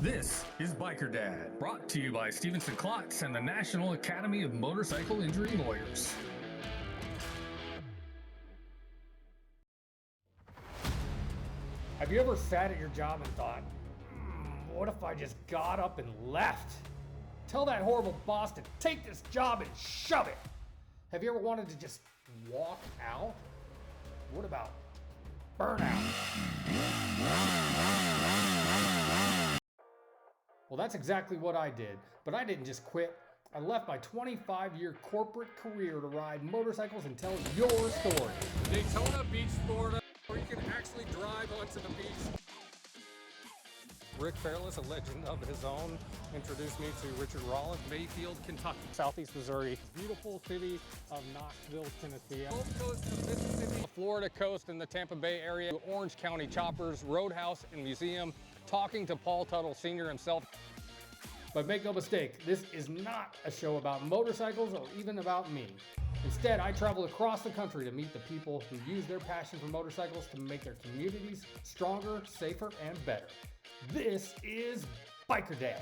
This is Biker Dad, brought to you by Stevenson Klotz and the National Academy of Motorcycle Injury Lawyers. Have you ever sat at your job and thought, what if I just got up and left? Tell that horrible boss to take this job and shove it. Have you ever wanted to just walk out? What about burnout? Well, that's exactly what I did, but I didn't just quit. I left my 25-year corporate career to ride motorcycles and tell your story. Daytona Beach, Florida, where you can actually drive onto the beach. Rick Fairless, a legend of his own, introduced me to Richard Rollins, Mayfield, Kentucky. Southeast Missouri, beautiful city of Knoxville, Tennessee. Gulf Coast of Mississippi, the Florida coast and the Tampa Bay area, Orange County Choppers, Roadhouse and Museum, talking to Paul Tuttle Sr. himself. But make no mistake, this is not a show about motorcycles or even about me. Instead, I travel across the country to meet the people who use their passion for motorcycles to make their communities stronger, safer, and better. This is Biker Dad.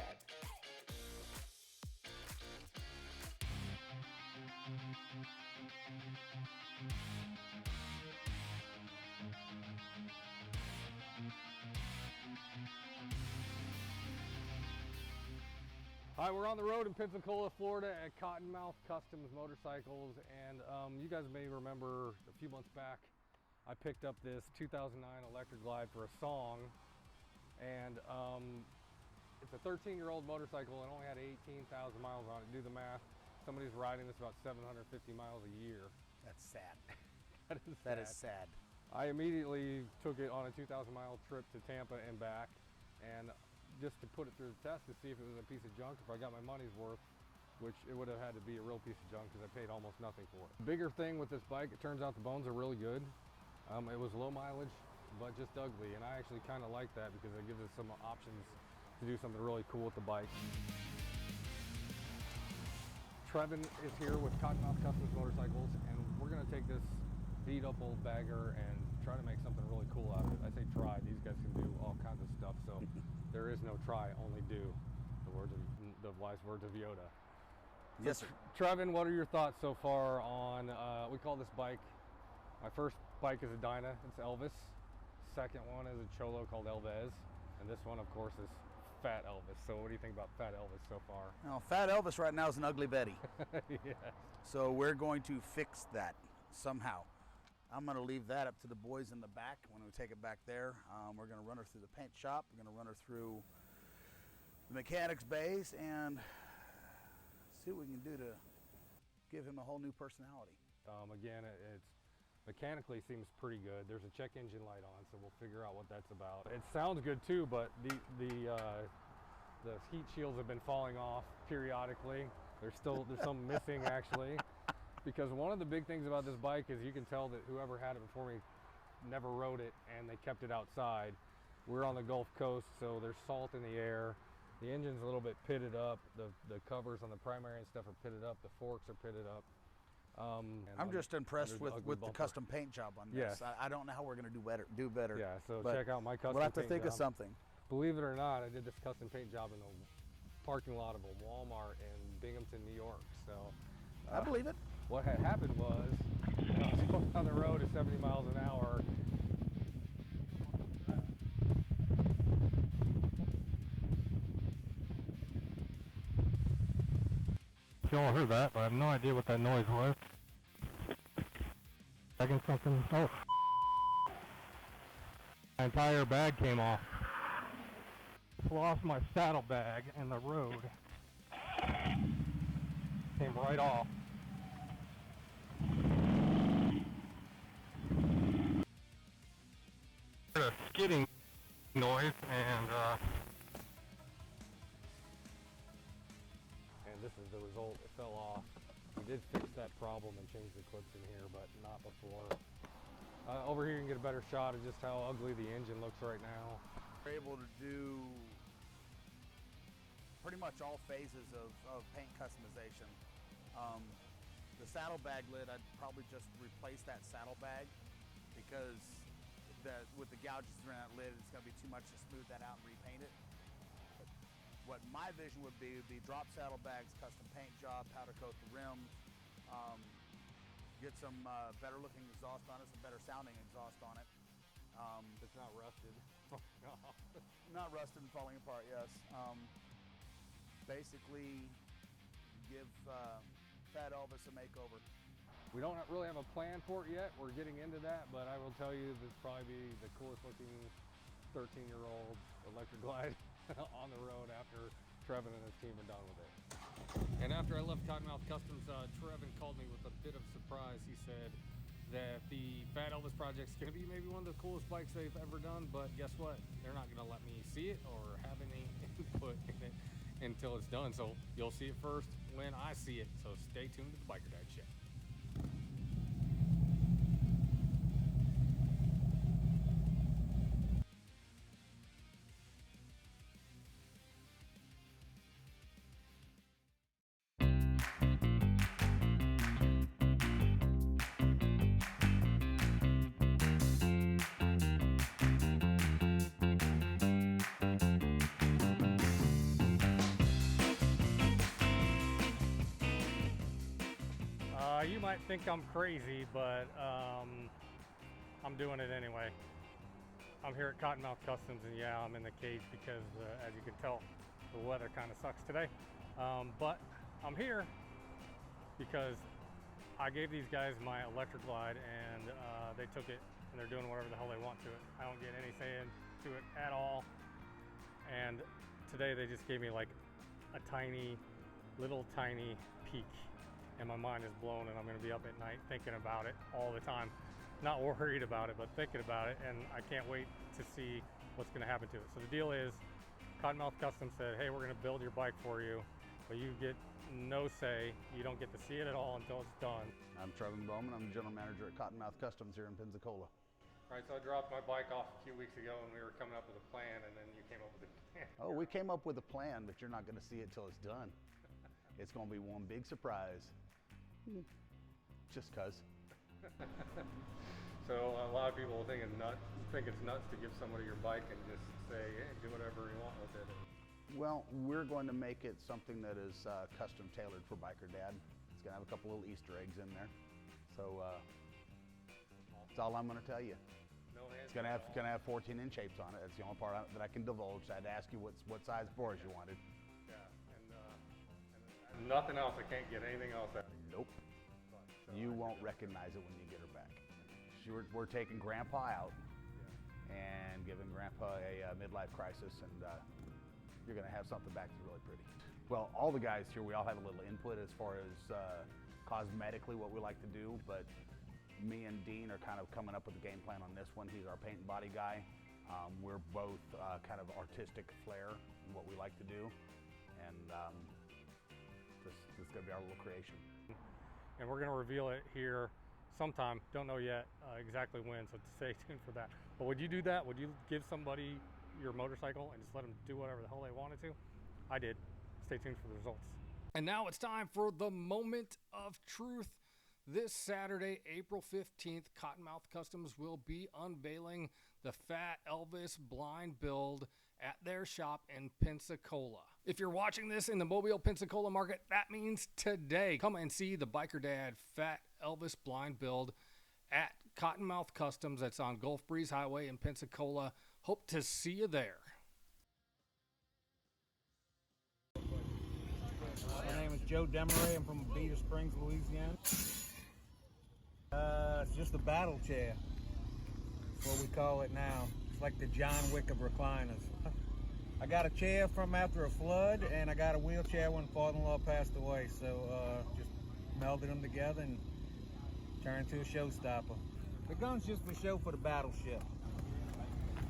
All right, we're on the road in Pensacola, Florida at Cottonmouth Customs Motorcycles, and you guys may remember a few months back I picked up this 2009 Electric Glide for a song, and it's a 13-year-old motorcycle and only had 18,000 miles on it. Do the math. Somebody's riding this about 750 miles a year. That's sad. That is sad. I immediately took it on a 2,000-mile trip to Tampa and back, and just to put it through the test to see if it was a piece of junk, if I got my money's worth, which it would have had to be a real piece of junk because I paid almost nothing for it. The bigger thing with this bike, it turns out the bones are really good. It was low mileage, but just ugly, and I actually kind of like that because it gives us some options to do something really cool with the bike. Trevin is here with Cottonmouth Customs Motorcycles, and we're going to take this beat up old bagger and try to make something really cool out of it. I say try, these guys can do all kinds of stuff, so there is no try, only do. The wise words of Yoda. Yes, sir. Trevin, what are your thoughts so far on, we call this bike, my first bike is a Dyna, it's Elvis. Second one is a Cholo called Elvis. And this one, of course, is Fat Elvis. So what do you think about Fat Elvis so far? Now, Fat Elvis right now is an ugly Betty. Yeah. So we're going to fix that somehow. I'm going to leave that up to the boys in the back when we take it back there. We're going to run her through the paint shop. We're going to run her through the mechanics bays and see what we can do to give him a whole new personality. Again, it's mechanically seems pretty good. There's a check engine light on, so we'll figure out what that's about. It sounds good too, but the heat shields have been falling off periodically. There's some missing actually. Because one of the big things about this bike is you can tell that whoever had it before me never rode it and they kept it outside. We're on the Gulf Coast, so there's salt in the air. The engine's a little bit pitted up. The covers on the primary and stuff are pitted up. The forks are pitted up. I'm just impressed with the custom paint job on this. Yes. I don't know how we're going to do better. Yeah, so check out my custom We'll have to paint think job. of something. Believe it or not, I did this custom paint job in the parking lot of a Walmart in Binghamton, New York. So I believe it. What had happened was, I was going down the road at 70 miles an hour. You all heard that, but I have no idea what that noise was. Second something. Oh, my entire bag came off. Lost my saddlebag in the road. Came right off. A skidding noise, and this is the result. It fell off. We did fix that problem and change the clips in here, but not before. Over here you can get a better shot of just how ugly the engine looks right now. We're able to do pretty much all phases of paint customization. The saddlebag lid, I'd probably just replace that saddlebag because with the gouges around that lid, it's going to be too much to smooth that out and repaint it. what my vision would be drop saddlebags, custom paint job, powder coat the rim, get some better looking exhaust on it, some better sounding exhaust on it. It's not rusted. Not rusted and falling apart, yes. Basically give Fat Elvis a makeover. We don't really have a plan for it yet. We're getting into that, but I will tell you this probably be the coolest looking 13-year-old electric glide on the road after Trevin and his team are done with it. And after I left Cottonmouth Customs, Trevin called me with a bit of surprise. He said that the Fat Elvis project's gonna be maybe one of the coolest bikes they've ever done, but guess what? They're not gonna let me see it or have any input in it until it's done. So you'll see it first when I see it. So stay tuned to the Biker Dad Show. You might think I'm crazy, but I'm doing it anyway. I'm here at Cottonmouth Customs, and yeah, I'm in the cage because, as you can tell, the weather kind of sucks today. But I'm here because I gave these guys my electric glide, and they took it, and they're doing whatever the hell they want to it. I don't get any say to it at all. And today they just gave me like a tiny, little tiny peek. And my mind is blown, and I'm going to be up at night thinking about it all the time. Not worried about it, but thinking about it, and I can't wait to see what's going to happen to it. So the deal is, Cottonmouth Customs said, hey, we're going to build your bike for you, but you get no say. You don't get to see it at all until it's done. I'm Trevin Bowman. I'm the general manager at Cottonmouth Customs here in Pensacola. All right, so I dropped my bike off a few weeks ago, and we were coming up with a plan, and then you came up with a plan. Oh, we came up with a plan, but you're not going to see it till it's done. It's going to be one big surprise. Just cause. So a lot of people think it's nuts to give somebody your bike and just say, hey, do whatever you want with it. Well, we're going to make it something that is custom tailored for Biker Dad. It's going to have a couple little Easter eggs in there. So that's all I'm going to tell you. No hands. It's going to have 14-inch shapes on it. That's the only part that I can divulge. I had to ask you what size bores you wanted. Yeah, and nothing else. I can't get anything else out of you. Nope. You won't recognize it when you get her back. We're taking Grandpa out and giving Grandpa a midlife crisis, and you're going to have something back that's really pretty. Well, all the guys here, we all have a little input as far as cosmetically what we like to do, but me and Dean are kind of coming up with a game plan on this one. He's our paint and body guy. We're both kind of artistic flair in what we like to do, and this is going to be our little creation. And we're going to reveal it here sometime. Don't know yet exactly when, so stay tuned for that. But would you do that? Would you give somebody your motorcycle and just let them do whatever the hell they wanted to? I did. Stay tuned for the results. And now it's time for the moment of truth. This Saturday, April 15th, Cottonmouth Customs will be unveiling the Fat Elvis blind build at their shop in Pensacola. If you're watching this in the Mobile, Pensacola market, that means today. Come and see the Biker Dad Fat Elvis blind build at Cottonmouth Customs. That's on Gulf Breeze Highway in Pensacola. Hope to see you there. My name is Joe Demaray. I'm from Beaver Springs, Louisiana. It's just a battle chair. That's what we call it now. It's like the John Wick of recliners. I got a chair from after a flood, and I got a wheelchair when father-in-law passed away. So just melded them together and turned into a showstopper. The gun's just for show for the battleship.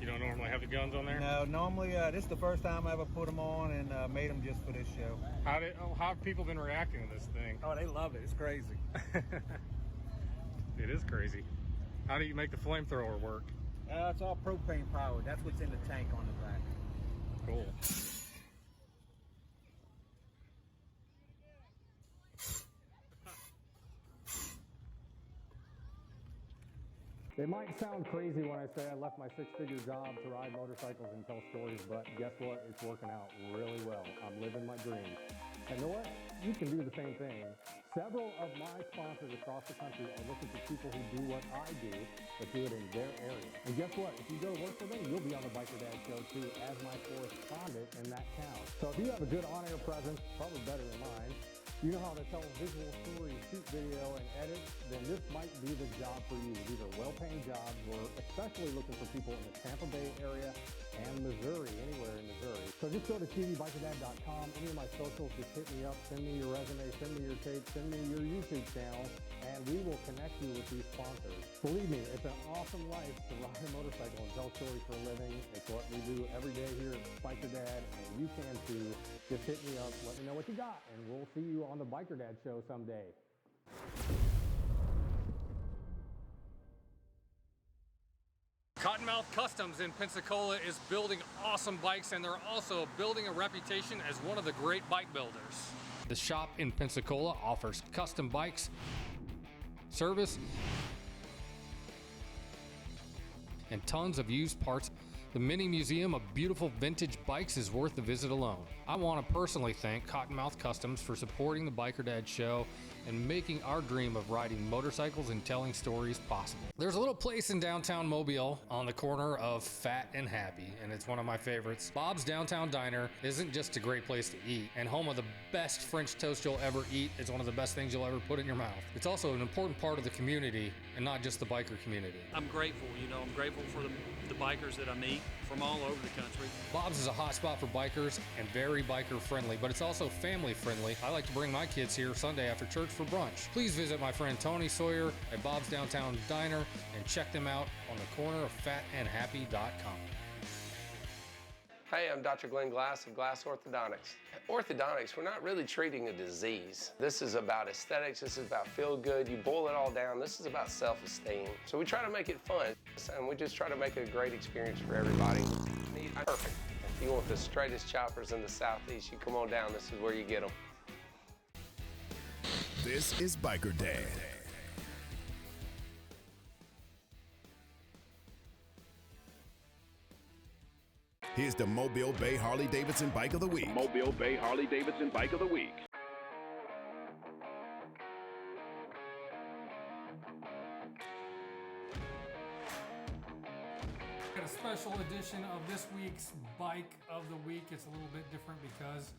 You don't normally have the guns on there? No, normally this is the first time I ever put them on and made them just for this show. How have people been reacting to this thing? Oh, they love it. It's crazy. It is crazy. How do you make the flamethrower work? It's all propane powered. That's what's in the tank on the back. Cool. It might sound crazy when I say I left my six-figure job to ride motorcycles and tell stories, but guess what? It's working out really well. I'm living my dream. And you know what? You can do the same thing. Several of my sponsors across the country are looking for people who do what I do, but do it in their area. And guess what? If you go work for them, you'll be on the Biker Dad show too as my correspondent in that town. So if you have a good on-air presence, probably better than mine, you know how to tell visual stories, shoot video, and edit, then this might be the job for you. These are well-paying jobs. We're especially looking for people in the Tampa Bay area and Missouri, anywhere in Missouri. So just go to tvbikerdad.com, any of my socials, just hit me up, send me your resume, send me your tape, send me your YouTube channel, and we will connect you with these sponsors. Believe me, it's an awesome life to ride a motorcycle and tell stories for a living. It's what we do every day here at Biker Dad, and you can too. Just hit me up, let me know what you got, and we'll see you on the Biker Dad show someday. Cottonmouth Customs in Pensacola is building awesome bikes, and they're also building a reputation as one of the great bike builders. The shop in Pensacola offers custom bikes, service, and tons of used parts. The mini museum of beautiful vintage bikes is worth the visit alone. I want to personally thank Cottonmouth Customs for supporting the Biker Dad show and making our dream of riding motorcycles and telling stories possible. There's a little place in downtown Mobile on the corner of Fat and Happy, and it's one of my favorites. Bob's Downtown Diner isn't just a great place to eat and home of the best French toast you'll ever eat. It's one of the best things you'll ever put in your mouth. It's also an important part of the community and not just the biker community. I'm grateful, I'm grateful for the bikers that I meet from all over the country. Bob's is a hot spot for bikers and very biker friendly, but it's also family friendly. I like to bring my kids here Sunday after church for brunch. Please visit my friend Tony Sawyer at Bob's Downtown Diner and check them out on the corner of fatandhappy.com. Hey, I'm Dr. Glenn Glass of Glass Orthodontics. At Orthodontics, we're not really treating a disease. This is about aesthetics, this is about feel good. You boil it all down, this is about self-esteem. So we try to make it fun, and we just try to make it a great experience for everybody. Perfect. If you want the straightest choppers in the Southeast, you come on down, this is where you get them. This is Biker Dad. Here's the Mobile Bay Harley-Davidson Bike of the Week. Mobile Bay Harley-Davidson Bike of the Week. Got a special edition of this week's Bike of the Week. It's a little bit different because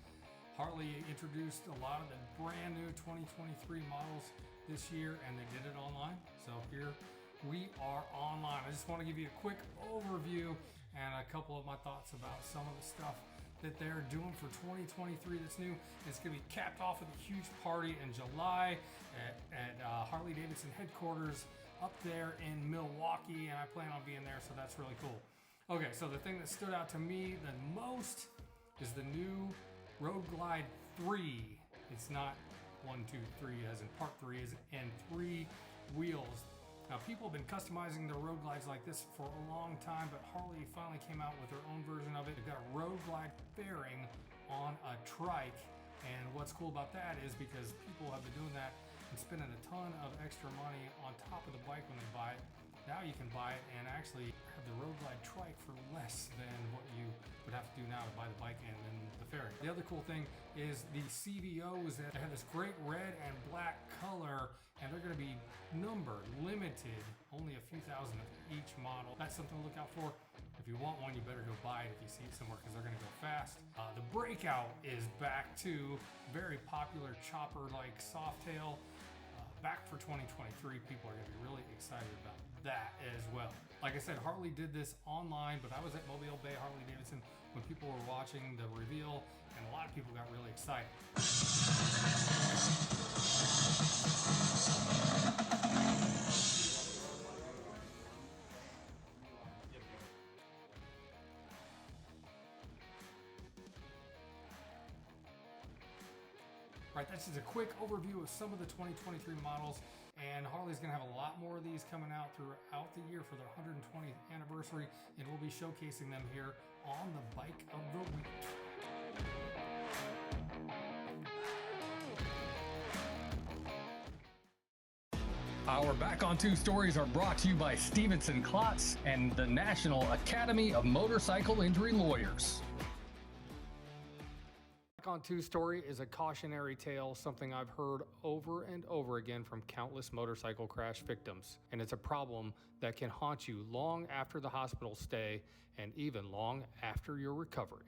Harley introduced a lot of the brand new 2023 models this year, and they did it online. So here we are online. I just want to give you a quick overview and a couple of my thoughts about some of the stuff that they're doing for 2023 that's new. It's going to be capped off with a huge party in July at Harley-Davidson headquarters up there in Milwaukee, and I plan on being there, so that's really cool. Okay, so the thing that stood out to me the most is the new Road Glide 3. It's not 1, 2, 3 as in part 3, as in 3 wheels. Now, people have been customizing their Road Glides like this for a long time, but Harley finally came out with their own version of it. They've got a Road Glide fairing on a trike, and what's cool about that is because people have been doing that and spending a ton of extra money on top of the bike when they buy it. Now you can buy it and actually have the Road Glide trike for less than what you would have to do now to buy the bike and then the fairing. The other cool thing is the CVOs that have this great red and black color, and they're going to be numbered, limited, only a few thousand of each model. That's something to look out for. If you want one, you better go buy it if you see it somewhere because they're going to go fast. The Breakout is back too. Very popular chopper-like softail. Back for 2023. People are going to be really excited about that as well. Like I said, Harley did this online, but I was at Mobile Bay Harley-Davidson when people were watching the reveal, and a lot of people got really excited. Right, that's just a quick overview of some of the 2023 models, and Harley's going to have a lot more of these coming out throughout the year for their 120th anniversary, and we'll be showcasing them here on the Bike of the Week. Our Back on Two stories are brought to you by Stevenson Klotz and the National Academy of Motorcycle Injury Lawyers. Back on Two story is a cautionary tale, something I've heard over and over again from countless motorcycle crash victims. And it's a problem that can haunt you long after the hospital stay and even long after your recovery.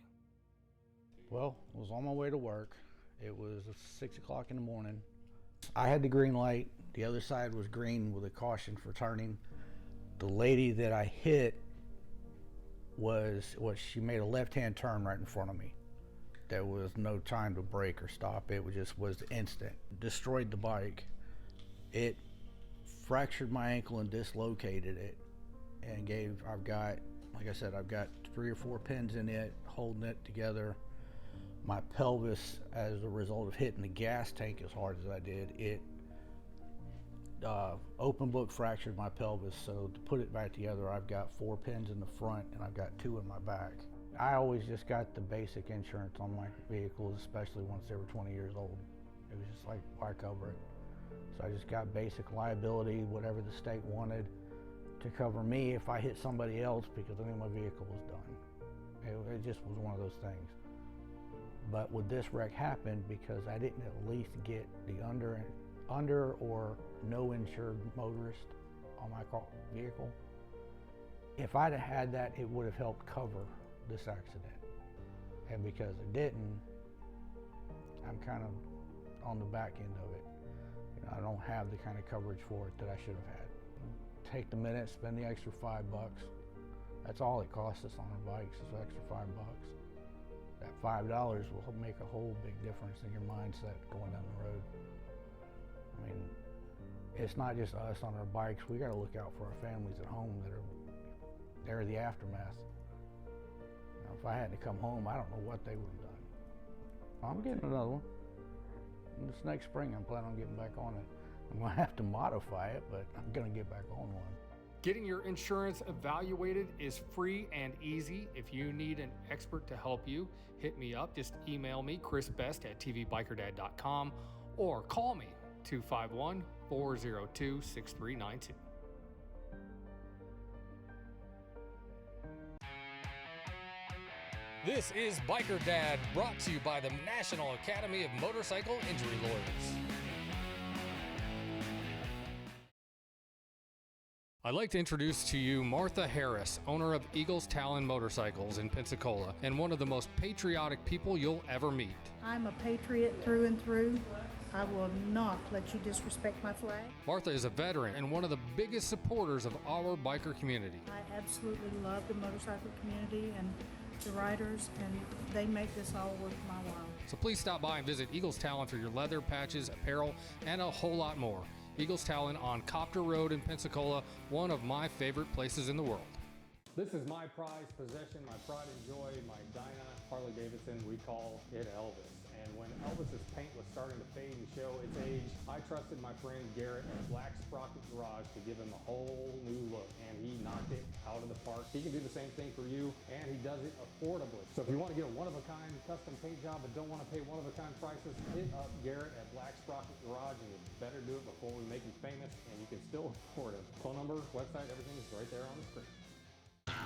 Well, I was on my way to work. It was 6 o'clock in the morning. I had the green light. The other side was green with a caution for turning. The lady that I hit she made a left-hand turn right in front of me. There was no time to brake or stop. It was instant. Destroyed the bike. It fractured my ankle and dislocated it, and I've got 3 or 4 pins in it holding it together. My pelvis, as a result of hitting the gas tank as hard as I did, it open book fractured my pelvis. So to put it back together, I've got 4 pins in the front and I've got 2 in my back. I always just got the basic insurance on my vehicles, especially once they were 20 years old. It was just like, why cover it? So I just got basic liability, whatever the state wanted to cover me if I hit somebody else, because I knew my vehicle was done. It just was one of those things. But with this wreck happened because I didn't at least get the under or no insured motorist on my vehicle. If I'd have had that, it would have helped cover this accident. And because it didn't, I'm kind of on the back end of it. I don't have the kind of coverage for it that I should have had. Take the minute, spend the extra $5. That's all it costs us on our bikes, is extra $5. That $5 will make a whole big difference in your mindset going down the road. I mean, it's not just us on our bikes. We got to look out for our families at home they're the aftermath. If I had to come home, I don't know what they would have done. I'm getting another one. This next spring, I'm planning on getting back on it. I'm going to have to modify it, but I'm going to get back on one. Getting your insurance evaluated is free and easy. If you need an expert to help you, hit me up. Just email me, chrisbest@tvbikerdad.com, or call me, 251-402-6392. This is Biker Dad, brought to you by the National Academy of Motorcycle Injury Lawyers. I'd like to introduce to you Martha Harris, owner of Eagles Talon Motorcycles in Pensacola, and one of the most patriotic people you'll ever meet. I'm a patriot through and through. I will not let you disrespect my flag. Martha is a veteran and one of the biggest supporters of our biker community. I absolutely love the motorcycle community and the riders, and they make this all worth my while. So please stop by and visit Eagles Talon for your leather, patches, apparel, and a whole lot more. Eagles Talon on Copter Road in Pensacola, one of my favorite places in the world. This is my prized possession, my pride and joy, my Dyna Harley Davidson. We call it Elvis. And when Elvis's paint was starting to fade and show its age, I trusted my friend Garrett at Black Sprocket Garage to give him a whole new look, and he knocked it out of the park. He can do the same thing for you, and he does it affordably. So if you want to get a one-of-a-kind custom paint job but don't want to pay one-of-a-kind prices, hit up Garrett at Black Sprocket Garage, and you better do it before we make him famous, and you can still afford him. Phone number, website, everything is right there on the screen.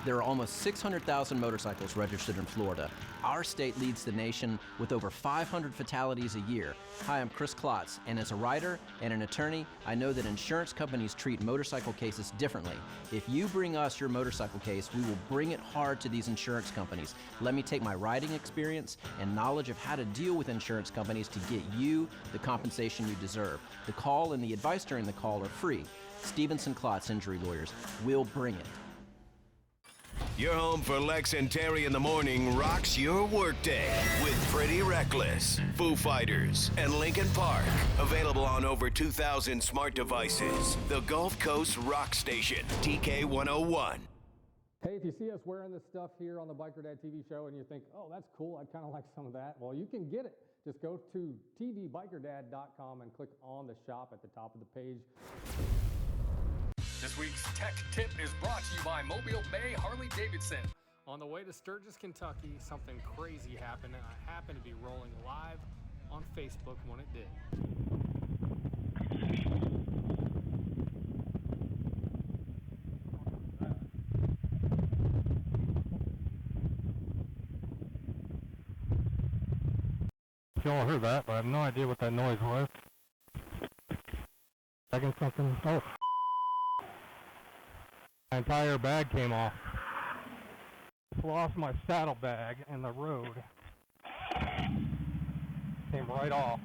There are almost 600,000 motorcycles registered in Florida. Our state leads the nation with over 500 fatalities a year. Hi, I'm Chris Klotz, and as a rider and an attorney, I know that insurance companies treat motorcycle cases differently. If you bring us your motorcycle case, we will bring it hard to these insurance companies. Let me take my riding experience and knowledge of how to deal with insurance companies to get you the compensation you deserve. The call and the advice during the call are free. Stevenson Klotz Injury Lawyers. We'll bring it. Your home for Lex and Terry in the morning rocks your workday with Pretty Reckless, Foo Fighters, and Linkin Park. Available on over 2,000 smart devices. The Gulf Coast Rock Station, TK101. Hey, if you see us wearing this stuff here on the Biker Dad TV show and you think, oh, that's cool, I'd kind of like some of that, well, you can get it. Just go to tvbikerdad.com and click on the shop at the top of the page. This week's Tech Tip is brought to you by Mobile Bay Harley Davidson. On the way to Sturgis, Kentucky, something crazy happened, and I happened to be rolling live on Facebook when it did. If y'all heard that, but I have no idea what that noise was. Second something. Oh, my entire bag came off. Lost my saddlebag in the road. Came right off.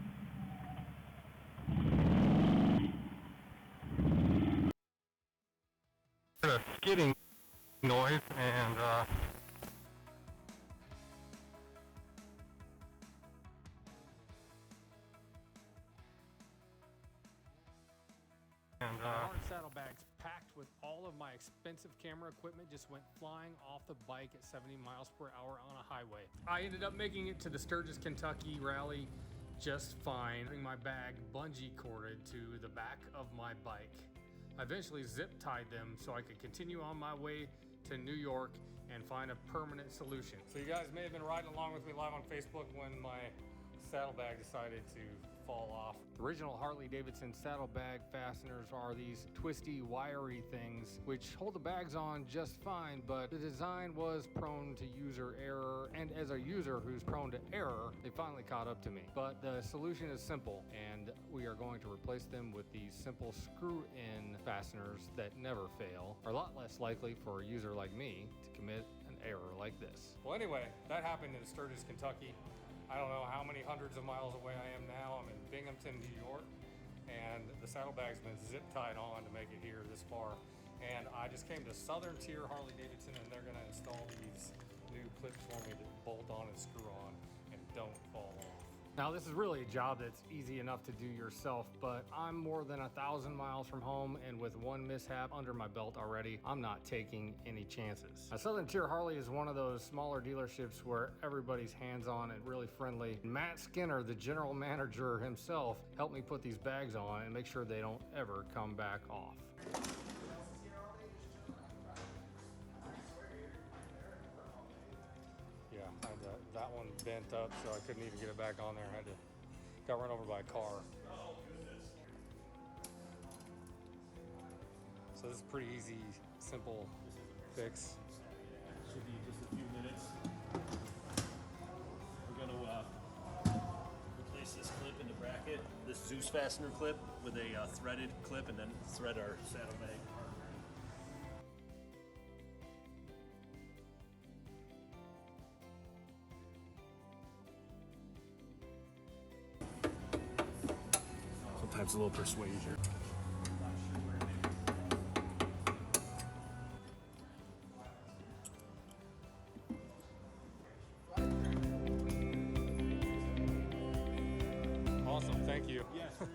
Heard a skidding noise and Our saddlebags packed with all of my expensive camera equipment just went flying off the bike at 70 miles per hour on a highway. I ended up making it to the Sturgis, Kentucky rally just fine, having my bag bungee corded to the back of my bike. I eventually zip tied them so I could continue on my way to New York and find a permanent solution. So you guys may have been riding along with me live on Facebook when my saddlebag decided to fall off. The original Harley-Davidson saddlebag fasteners are these twisty, wiry things which hold the bags on just fine, but the design was prone to user error, and as a user who's prone to error, they finally caught up to me. But the solution is simple, and we are going to replace them with these simple screw-in fasteners that never fail, are a lot less likely for a user like me to commit an error like this. Well, anyway, that happened in Sturgis, Kentucky. I don't know how many hundreds of miles away I am now. I'm in Binghamton, New York, and the saddlebag's been zip tied on to make it here this far. And I just came to Southern Tier Harley-Davidson, and they're gonna install these new clips for me that bolt on and screw on and don't fall off. Now, this is really a job that's easy enough to do yourself, but I'm more than 1,000 miles from home, and with one mishap under my belt already, I'm not taking any chances. Now, Southern Tier Harley is one of those smaller dealerships where everybody's hands-on and really friendly. Matt Skinner, the general manager himself, helped me put these bags on and make sure they don't ever come back off. I had that one bent up, so I couldn't even get it back on there. I got run over by a car. So this is a pretty easy, simple fix. Should be just a few minutes. We're going to replace this clip in the bracket, this Zeus fastener clip with a threaded clip, and then thread our saddlebag. Sometimes a little persuasion. Awesome, thank you. Yes, they're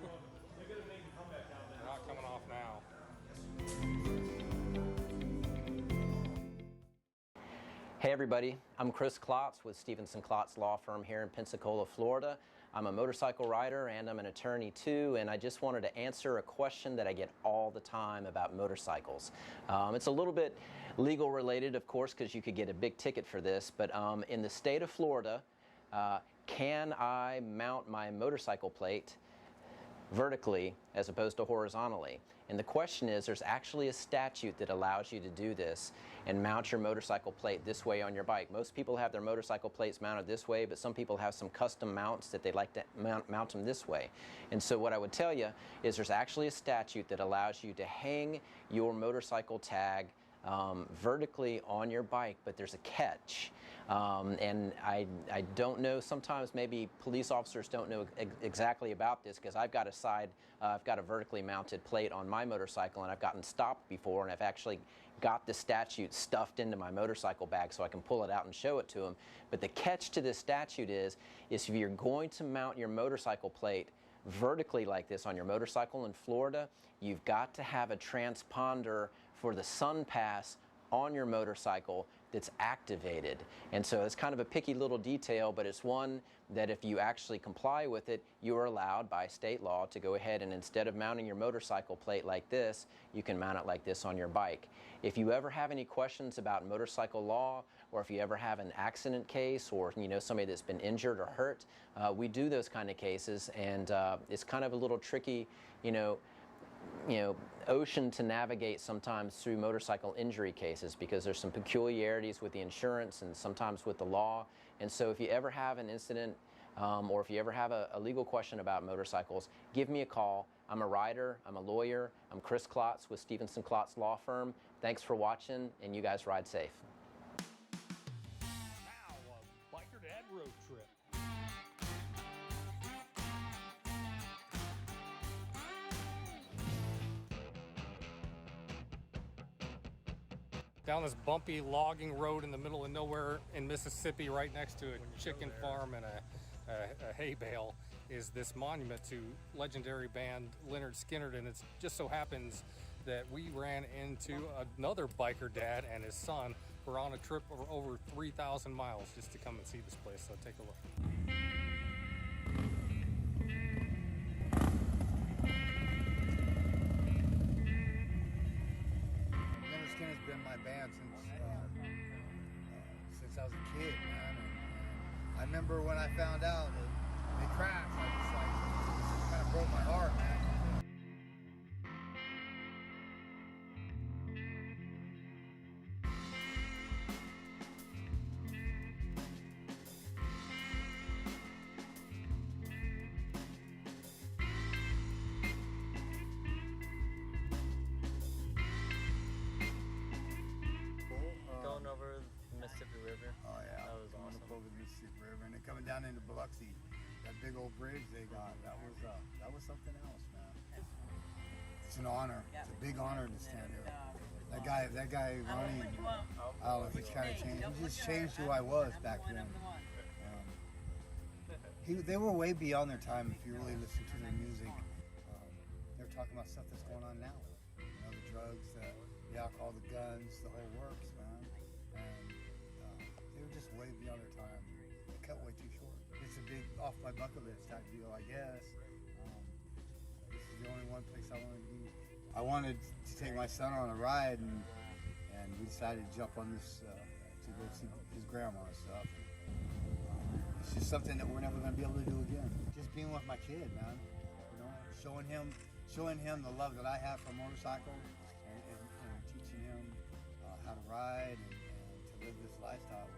going to make you come back down there. They're not coming off now. Hey everybody, I'm Chris Klotz with Stevenson Klotz Law Firm here in Pensacola, Florida. I'm a motorcycle rider and I'm an attorney too, and I just wanted to answer a question that I get all the time about motorcycles. It's a little bit legal related, of course, because you could get a big ticket for this, but in the state of Florida, can I mount my motorcycle plate vertically as opposed to horizontally? And the question is, there's actually a statute that allows you to do this and mount your motorcycle plate this way on your bike. Most people have their motorcycle plates mounted this way, but some people have some custom mounts that they like to mount them this way. And so what I would tell you is there's actually a statute that allows you to hang your motorcycle tag vertically on your bike, but there's a catch. And I don't know, sometimes maybe police officers don't know exactly about this, because I've got a vertically mounted plate on my motorcycle, and I've gotten stopped before, and I've actually got the statute stuffed into my motorcycle bag so I can pull it out and show it to them. But the catch to this statute is if you're going to mount your motorcycle plate vertically like this on your motorcycle in Florida, you've got to have a transponder for the sun pass on your motorcycle that's activated. And so it's kind of a picky little detail, but it's one that if you actually comply with it, you are allowed by state law to go ahead and, instead of mounting your motorcycle plate like this, you can mount it like this on your bike. If you ever have any questions about motorcycle law, or if you ever have an accident case, or somebody that's been injured or hurt, we do those kind of cases, and it's kind of a little tricky, ocean to navigate sometimes through motorcycle injury cases, because there's some peculiarities with the insurance and sometimes with the law. And so if you ever have an incident or if you ever have a legal question about motorcycles, give me a call. I'm a rider, I'm a lawyer, I'm Chris Klotz with Stevenson Klotz Law Firm. Thanks for watching, and you guys ride safe. Now, a Biker Dad road trip. Down this bumpy logging road in the middle of nowhere in Mississippi, right next to a chicken farm and a hay bale, is this monument to legendary band Lynyrd Skynyrd, and it just so happens that we ran into another biker dad and his son. We're on a trip of over 3,000 miles just to come and see this place, so take a look. Lynyrd Skynyrd's been my band since I was a kid, man. And I remember when I found out that they crashed, I just like kind of broke my heart, man. Going over the Mississippi River. Oh yeah, that was awesome. Over the Mississippi River, and then coming down into Biloxi, that big old bridge they got, that was something else, man. It's an honor. It's a big honor to stand here. That guy Ronnie, I don't know, he's kind of changed. He just changed who I was back then. They were way beyond their time. If you really listen to their music, they're talking about stuff that's going on now. You know, the drugs, the alcohol, the guns, the whole works, man. And they were just way beyond their time. They cut way too short. It's a big off my bucket list type deal, I guess. This is the only one place I wanted to be. I wanted to take my son on a ride, and we decided to jump on this to go see his grandma and stuff. It's just something that we're never going to be able to do again. Just being with my kid, man. You know, showing him the love that I have for motorcycles, and teaching him how to ride and to live this lifestyle.